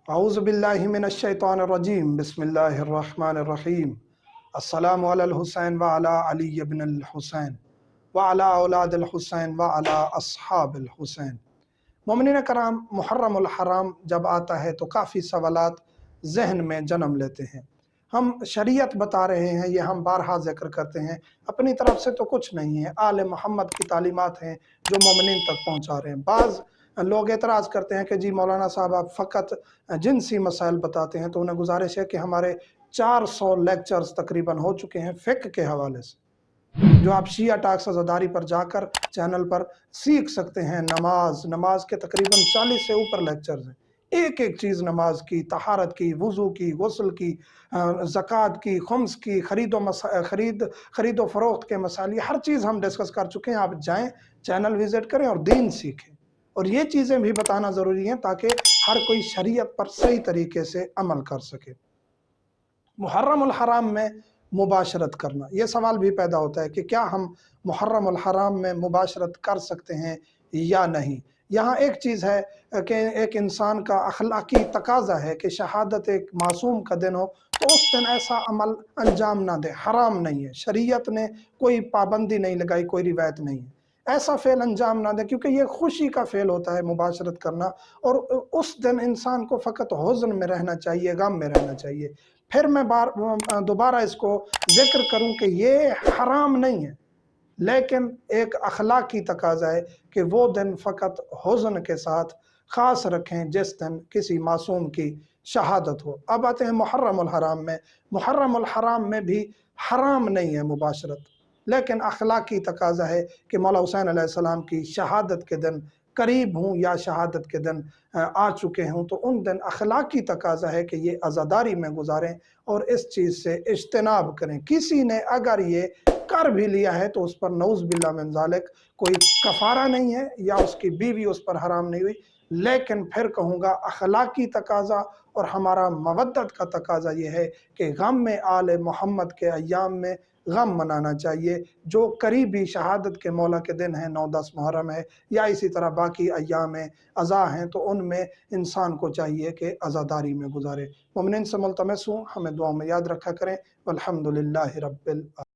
اعوذ باللہ من الشیطان الرجیم بسم اللہ الرحمن الرحیم السلام علی الحسین وعلی علی ابن الحسین وعلی اولاد الحسین وعلی اصحاب الحسین۔ مومنین کرام، محرم الحرام جب آتا ہے تو کافی سوالات ذہن میں جنم لیتے ہیں۔ ہم شریعت بتا رہے ہیں، یہ ہم بارہا ذکر کرتے ہیں، اپنی طرف سے تو کچھ نہیں ہے، آل محمد کی تعلیمات ہیں جو مومنین تک پہنچا رہے ہیں۔ بعض لوگ اعتراض کرتے ہیں کہ جی مولانا صاحب آپ فقط جنسی مسائل بتاتے ہیں، تو انہیں گزارش ہے کہ ہمارے 400 لیکچرز تقریباً ہو چکے ہیں فقہ کے حوالے سے، جو آپ شیعہ ٹاکس عزاداری پر جا کر چینل پر سیکھ سکتے ہیں۔ نماز کے تقریباً 40 سے اوپر لیکچرز ہیں، ایک ایک چیز نماز کی، طہارت کی، وضو کی، غسل کی، زکوٰۃ کی، خمس کی، خرید و فروخت کے مسائل، یہ ہر چیز ہم ڈسکس کر چکے ہیں۔ آپ جائیں، چینل وزٹ کریں اور دین سیکھیں۔ اور یہ چیزیں بھی بتانا ضروری ہیں تاکہ ہر کوئی شریعت پر صحیح طریقے سے عمل کر سکے۔ محرم الحرام میں مباشرت کرنا، یہ سوال بھی پیدا ہوتا ہے کہ کیا ہم محرم الحرام میں مباشرت کر سکتے ہیں یا نہیں۔ یہاں ایک چیز ہے کہ ایک انسان کا اخلاقی تقاضا ہے کہ شہادت ایک معصوم کا دن ہو تو اس دن ایسا عمل انجام نہ دے، حرام نہیں ہے، شریعت نے کوئی پابندی نہیں لگائی، کوئی روایت نہیں ہے، ایسا فعل انجام نہ دے، کیونکہ یہ خوشی کا فعل ہوتا ہے مباشرت کرنا، اور اس دن انسان کو فقط حزن میں رہنا چاہیے، غم میں رہنا چاہیے۔ پھر میں دوبارہ اس کو ذکر کروں کہ یہ حرام نہیں ہے، لیکن ایک اخلاقی تقاضا ہے کہ وہ دن فقط حزن کے ساتھ خاص رکھیں جس دن کسی معصوم کی شہادت ہو۔ اب آتے ہیں محرم الحرام میں۔ محرم الحرام میں بھی حرام نہیں ہے مباشرت، لیکن اخلاقی تقاضا ہے کہ مولا حسین علیہ السلام کی شہادت کے دن قریب ہوں یا شہادت کے دن آ چکے ہوں، تو ان دن اخلاقی تقاضا ہے کہ یہ عزاداری میں گزاریں اور اس چیز سے اجتناب کریں۔ کسی نے اگر یہ کر بھی لیا ہے تو اس پر نعوذ باللہ من ذالک کوئی کفارہ نہیں ہے یا اس کی بیوی اس پر حرام نہیں ہوئی، لیکن پھر کہوں گا اخلاقی تقاضا اور ہمارا مودت کا تقاضا یہ ہے کہ غم میں آل محمد کے ایام میں غم منانا چاہیے۔ جو قریبی شہادت کے مولا کے دن ہیں، 9-10 محرم ہے یا اسی طرح باقی ایام عزا ہیں، تو ان میں انسان کو چاہیے کہ عزاداری میں گزارے۔ مومنین سے ملتمس ہوں ہمیں دعاؤں میں یاد رکھا کریں۔ والحمدللہ رب العالمین۔